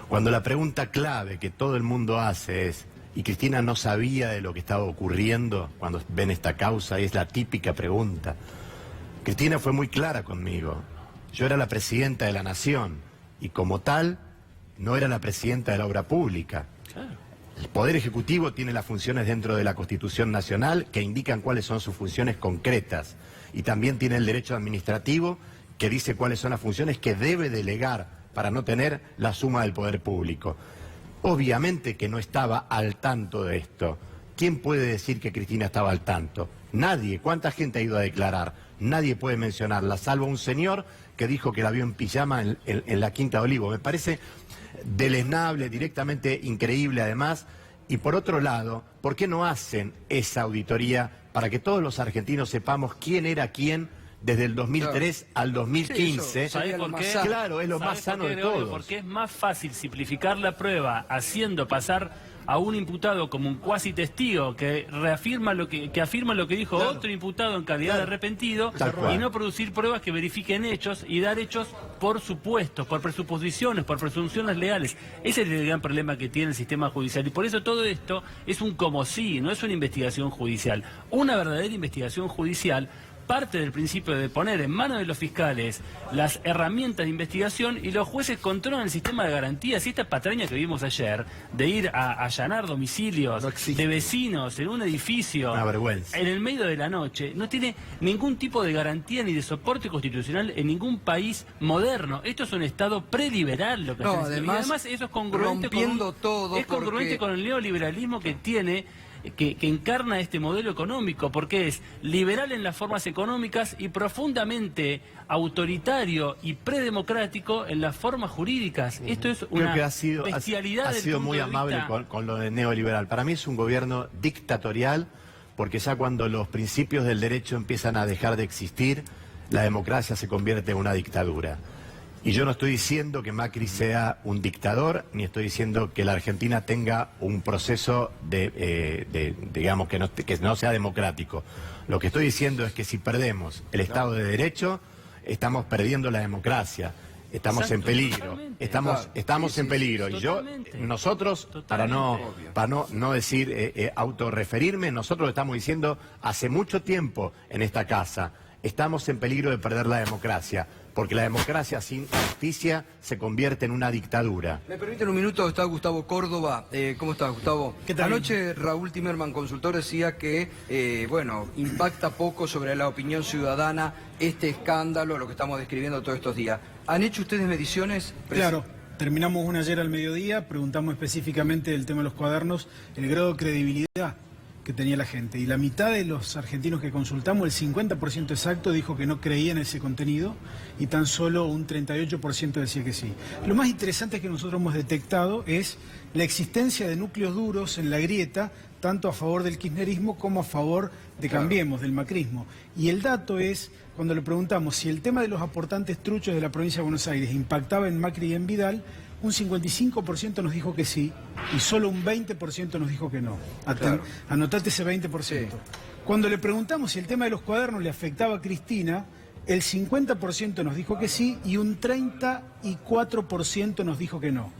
Cuando la pregunta clave que todo el mundo hace es, ¿y Cristina no sabía de lo que estaba ocurriendo cuando ven esta causa? Y es la típica pregunta. Cristina fue muy clara conmigo. Yo era la presidenta de la Nación y como tal no era la presidenta de la obra pública. Claro. El Poder Ejecutivo tiene las funciones dentro de la Constitución Nacional que indican cuáles son sus funciones concretas. Y también tiene el derecho administrativo que dice cuáles son las funciones que debe delegar para no tener la suma del poder público. Obviamente que no estaba al tanto de esto. ¿Quién puede decir que Cristina estaba al tanto? Nadie. ¿Cuánta gente ha ido a declarar? Nadie puede mencionarla, salvo un señor que dijo que la vio en pijama en la Quinta de Olivos. Me parece deleznable, directamente increíble además. Y por otro lado, ¿por qué no hacen esa auditoría para que todos los argentinos sepamos quién era quién desde el 2003 al 2015? Sí, ¿Sabés por qué? Claro, es lo más sano de todos. Porque es más fácil simplificar la prueba haciendo pasar a un imputado como un cuasi testigo que afirma lo que dijo otro imputado en calidad de arrepentido, y no producir pruebas que verifiquen hechos y dar hechos por supuestos, por presuposiciones, por presunciones legales. Ese es el gran problema que tiene el sistema judicial, y por eso todo esto es un como si, no es una investigación judicial. Una verdadera investigación judicial parte del principio de poner en manos de los fiscales las herramientas de investigación, y los jueces controlan el sistema de garantías. Y esta patraña que vimos ayer de ir a allanar domicilios de vecinos en un edificio, una vergüenza, en el medio de la noche, no tiene ningún tipo de garantía ni de soporte constitucional en ningún país moderno. Esto es un Estado preliberal lo que No, hacen. Y además eso es congruente con el neoliberalismo que tiene, que encarna este modelo económico, porque es liberal en las formas económicas y profundamente autoritario y predemocrático en las formas jurídicas. Esto es una bestialidad. Ha sido muy amable con lo de neoliberal. Para mí es un gobierno dictatorial, porque ya cuando los principios del derecho empiezan a dejar de existir, la democracia se convierte en una dictadura. Y yo no estoy diciendo que Macri sea un dictador, ni estoy diciendo que la Argentina tenga un proceso digamos, que no sea democrático. Lo que estoy diciendo es que si perdemos el Estado de Derecho, estamos perdiendo la democracia. Estamos en peligro. Estamos en peligro. Y nosotros, para no decir autorreferirme, nosotros lo estamos diciendo hace mucho tiempo en esta casa. Estamos en peligro de perder la democracia, porque la democracia sin justicia se convierte en una dictadura. Me permiten un minuto, está Gustavo Córdoba. ¿Cómo estás, Gustavo? ¿Qué tal? Anoche Raúl Timerman, consultor, decía que, impacta poco sobre la opinión ciudadana este escándalo, lo que estamos describiendo todos estos días. ¿Han hecho ustedes mediciones? Claro. Terminamos una ayer al mediodía, preguntamos específicamente del tema de los cuadernos, el grado de credibilidad que tenía la gente. Y la mitad de los argentinos que consultamos, el 50% exacto, dijo que no creía en ese contenido, y tan solo un 38% decía que sí. Lo más interesante que nosotros hemos detectado es la existencia de núcleos duros en la grieta, tanto a favor del kirchnerismo como a favor de Cambiemos, del macrismo. Y el dato es, cuando le preguntamos si el tema de los aportantes truchos de la provincia de Buenos Aires impactaba en Macri y en Vidal, un 55% nos dijo que sí y solo un 20% nos dijo que no. Anotate ese 20%. Sí. Cuando le preguntamos si el tema de los cuadernos le afectaba a Cristina, el 50% nos dijo que sí y un 34% nos dijo que no.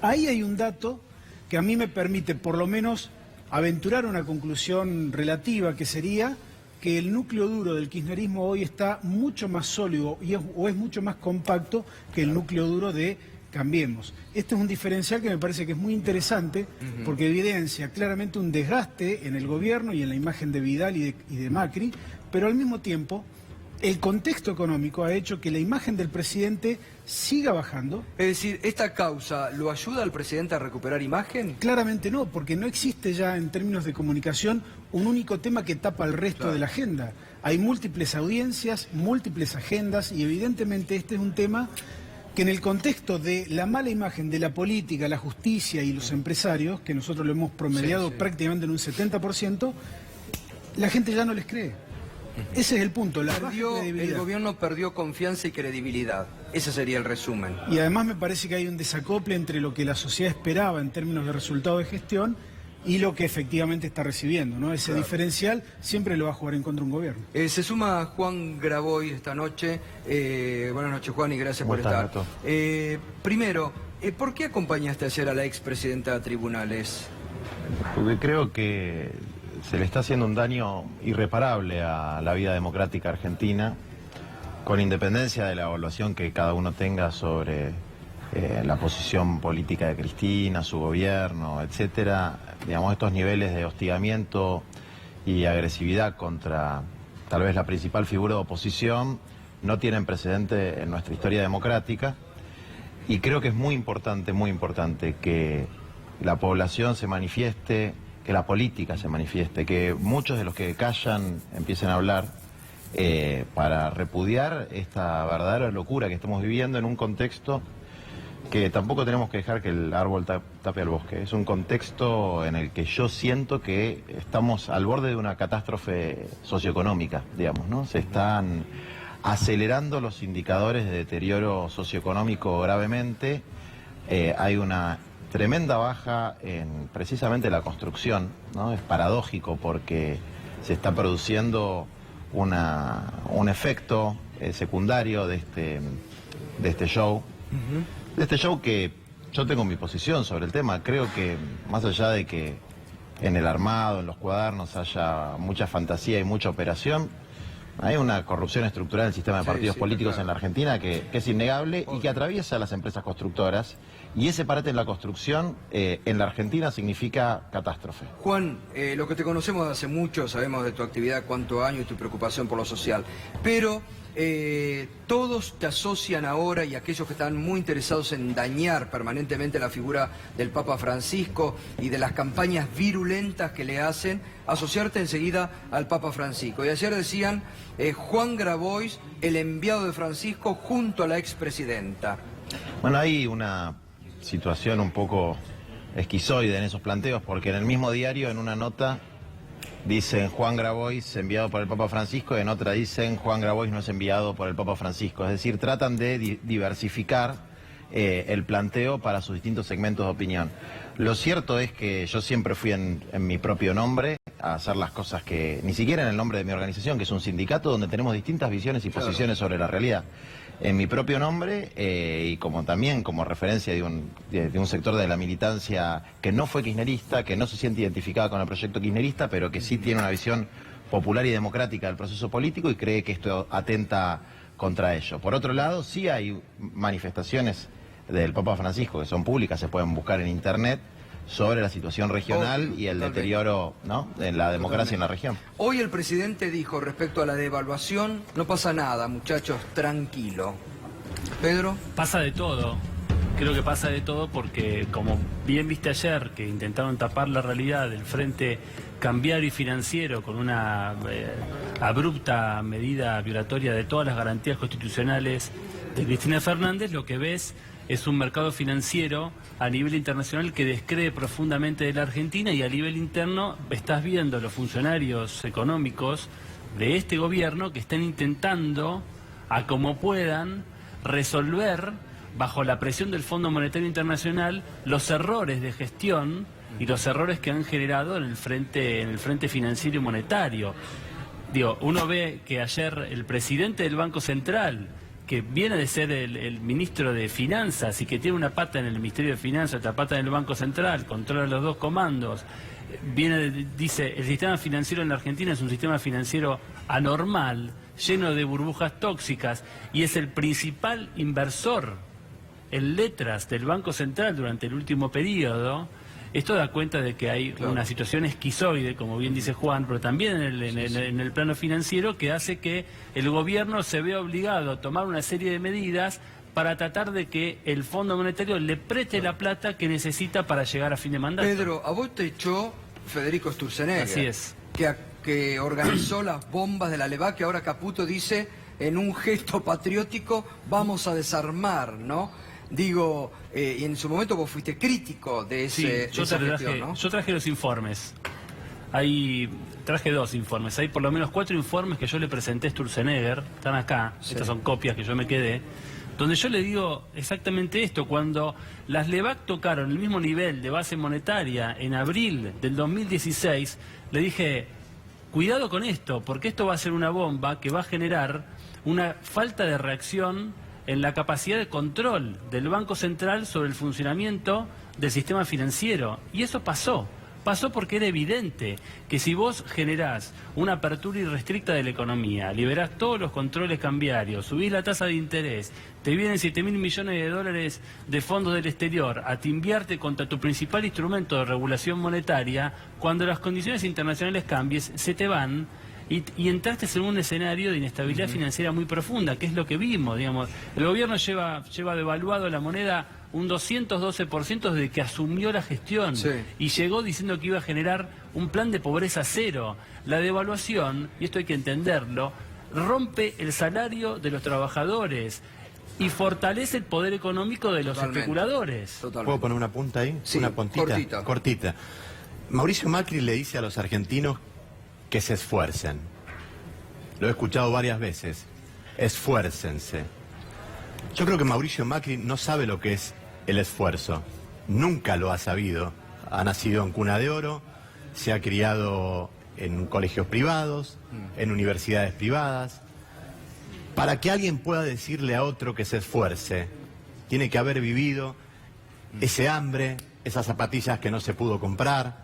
Ahí hay un dato que a mí me permite por lo menos aventurar una conclusión relativa, que sería que el núcleo duro del kirchnerismo hoy está mucho más sólido o es mucho más compacto que el núcleo duro de Cambiemos. Este es un diferencial que me parece que es muy interesante, porque evidencia claramente un desgaste en el gobierno y en la imagen de Vidal y de Macri, pero al mismo tiempo el contexto económico ha hecho que la imagen del presidente siga bajando. Es decir, ¿esta causa lo ayuda al presidente a recuperar imagen? Claramente no, porque no existe ya en términos de comunicación un único tema que tapa el resto de la agenda. Hay múltiples audiencias, múltiples agendas, y evidentemente este es un tema que en el contexto de la mala imagen de la política, la justicia y los empresarios, que nosotros lo hemos promediado prácticamente en un 70%, la gente ya no les cree. Ese es el punto. El gobierno perdió confianza y credibilidad. Ese sería el resumen. Y además me parece que hay un desacople entre lo que la sociedad esperaba en términos de resultado de gestión y lo que efectivamente está recibiendo, ¿no? Ese diferencial siempre lo va a jugar en contra un gobierno. Se suma Juan Graboy esta noche. Buenas noches, Juan, y gracias por estar. Primero, ¿por qué acompañaste ayer a la expresidenta a tribunales? Porque creo que se le está haciendo un daño irreparable a la vida democrática argentina, con independencia de la evaluación que cada uno tenga sobre la posición política de Cristina, su gobierno, etcétera. Digamos, estos niveles de hostigamiento y agresividad contra tal vez la principal figura de oposición no tienen precedente en nuestra historia democrática, y creo que es muy importante que la población se manifieste, que la política se manifieste, que muchos de los que callan empiecen a hablar para repudiar esta verdadera locura que estamos viviendo en un contexto que tampoco tenemos que dejar que el árbol tape al bosque. Es un contexto en el que yo siento que estamos al borde de una catástrofe socioeconómica, digamos, ¿no? Se están acelerando los indicadores de deterioro socioeconómico gravemente. Hay una tremenda baja en precisamente la construcción, ¿no? Es paradójico porque se está produciendo un efecto secundario de este show. De este show que yo tengo mi posición sobre el tema. Creo que más allá de que en el armado, en los cuadernos haya mucha fantasía y mucha operación, hay una corrupción estructural en el sistema de partidos políticos en la Argentina que es innegable y que atraviesa las empresas constructoras, y ese parate en la construcción en la Argentina significa catástrofe. Juan, lo que te conocemos de hace mucho, sabemos de tu actividad, cuánto año y tu preocupación por lo social, pero todos te asocian ahora, y aquellos que están muy interesados en dañar permanentemente la figura del Papa Francisco y de las campañas virulentas que le hacen, asociarte enseguida al Papa Francisco. Y ayer decían Juan Grabois, el enviado de Francisco junto a la expresidenta. Bueno, hay una situación un poco esquizoide en esos planteos, porque en el mismo diario, en una nota, dicen Juan Grabois enviado por el Papa Francisco, y en otra dicen Juan Grabois no es enviado por el Papa Francisco. Es decir, tratan de diversificar el planteo para sus distintos segmentos de opinión. Lo cierto es que yo siempre fui en mi propio nombre a hacer las cosas que, ni siquiera en el nombre de mi organización, que es un sindicato donde tenemos distintas visiones y posiciones sobre la realidad. En mi propio nombre y también como referencia de un sector de la militancia que no fue kirchnerista, que no se siente identificada con el proyecto kirchnerista, pero que sí tiene una visión popular y democrática del proceso político y cree que esto atenta contra ello. Por otro lado, sí hay manifestaciones del Papa Francisco que son públicas, se pueden buscar en internet, sobre la situación regional y el deterioro, ¿no?, de la democracia en la región. Hoy el presidente dijo respecto a la devaluación, no pasa nada, muchachos, tranquilo. Pedro. Pasa de todo. Creo que pasa de todo porque, como bien viste ayer, que intentaron tapar la realidad del frente cambiario y financiero con una abrupta medida violatoria de todas las garantías constitucionales de Cristina Fernández, lo que ves es un mercado financiero a nivel internacional que descree profundamente de la Argentina, y a nivel interno estás viendo los funcionarios económicos de este gobierno que están intentando, a como puedan, resolver bajo la presión del Fondo Monetario Internacional los errores de gestión y los errores que han generado en el frente financiero y monetario. Digo, uno ve que ayer el presidente del Banco Central, que viene de ser el ministro de Finanzas y que tiene una pata en el Ministerio de Finanzas, otra pata en el Banco Central, controla los dos comandos, dice, el sistema financiero en la Argentina es un sistema financiero anormal, lleno de burbujas tóxicas, y es el principal inversor en letras del Banco Central durante el último periodo. Esto da cuenta de que hay una situación esquizoide, como bien dice Juan, pero también en el plano financiero, que hace que el gobierno se vea obligado a tomar una serie de medidas para tratar de que el Fondo Monetario le preste la plata que necesita para llegar a fin de mandato. Pedro, a vos te echó Federico Sturzenegger. Así es. Que organizó las bombas de la LEVAC, que ahora Caputo dice, en un gesto patriótico, vamos a desarmar, ¿no? Digo, y en su momento vos fuiste crítico de esa gestión, ¿no? Yo traje los informes. Traje 2 informes. Hay por lo menos 4 informes que yo le presenté a Sturzenegger, están acá, estas son copias que yo me quedé, donde yo le digo exactamente esto. Cuando las LEVAC tocaron el mismo nivel de base monetaria en abril del 2016, le dije, cuidado con esto, porque esto va a ser una bomba que va a generar una falta de reacción en la capacidad de control del Banco Central sobre el funcionamiento del sistema financiero. Y eso pasó. Pasó porque era evidente que si vos generás una apertura irrestricta de la economía, liberás todos los controles cambiarios, subís la tasa de interés, te vienen 7.000 millones de dólares de fondos del exterior a timbiarte contra tu principal instrumento de regulación monetaria, cuando las condiciones internacionales cambies, se te van y entraste en un escenario de inestabilidad financiera muy profunda, que es lo que vimos, digamos. El gobierno lleva devaluado la moneda un 212% desde que asumió la gestión, Sí. y llegó diciendo que iba a generar un plan de pobreza cero. La devaluación, y esto hay que entenderlo, rompe el salario de los trabajadores y fortalece el poder económico de los Totalmente. especuladores. Totalmente. ¿Puedo poner una punta ahí? Sí, una puntita. cortita. Cortita. Mauricio Macri le dice a los argentinos que se esfuercen. Lo he escuchado varias veces. Esfuércense. Yo creo que Mauricio Macri no sabe lo que es el esfuerzo. Nunca lo ha sabido. Ha nacido en cuna de oro, se ha criado en colegios privados, en universidades privadas. Para que alguien pueda decirle a otro que se esfuerce, tiene que haber vivido ese hambre, esas zapatillas que no se pudo comprar.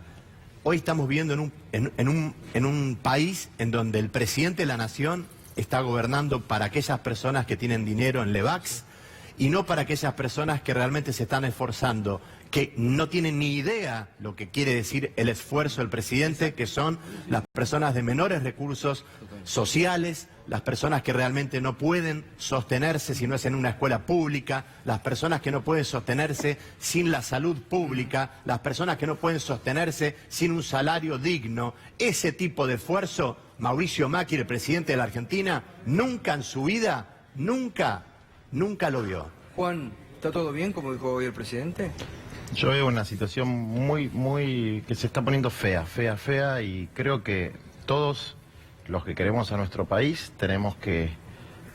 Hoy estamos viviendo en un país en donde el presidente de la nación está gobernando para aquellas personas que tienen dinero en Levax y no para aquellas personas que realmente se están esforzando, que no tienen ni idea lo que quiere decir el esfuerzo del presidente, que son las personas de menores recursos sociales, las personas que realmente no pueden sostenerse si no es en una escuela pública, las personas que no pueden sostenerse sin la salud pública, las personas que no pueden sostenerse sin un salario digno. Ese tipo de esfuerzo, Mauricio Macri, el presidente de la Argentina, nunca en su vida, nunca lo vio. Juan, ¿está todo bien, como dijo hoy el presidente? Yo veo una situación muy que se está poniendo fea, y creo que todos los que queremos a nuestro país tenemos que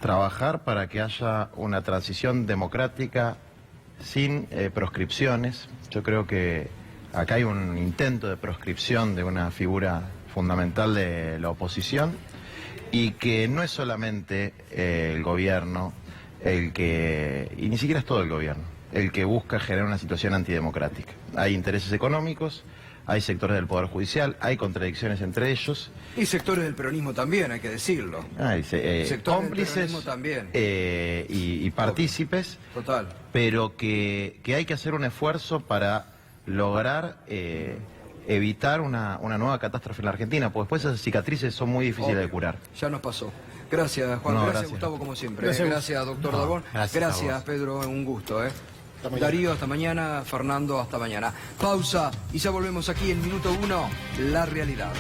trabajar para que haya una transición democrática sin proscripciones. Yo creo que acá hay un intento de proscripción de una figura fundamental de la oposición y que no es solamente el gobierno y ni siquiera es todo el gobierno, el que busca generar una situación antidemocrática. Hay intereses económicos, hay sectores del Poder Judicial, hay contradicciones entre ellos. Y sectores del peronismo también, hay que decirlo. Hay Sectores cómplices del peronismo también. y partícipes, Total. pero que hay que hacer un esfuerzo para lograr evitar una nueva catástrofe en la Argentina, porque después esas cicatrices son muy difíciles de curar. Ya nos pasó. Gracias, Juan. No, gracias, gracias. Gustavo, como siempre. Gracias. Gracias, doctor No, Dabón. gracias a Gracias, vos. Pedro. Un gusto. mañana. Darío, hasta mañana. Fernando, hasta mañana. Pausa y ya volvemos aquí en Minuto 1, La Realidad.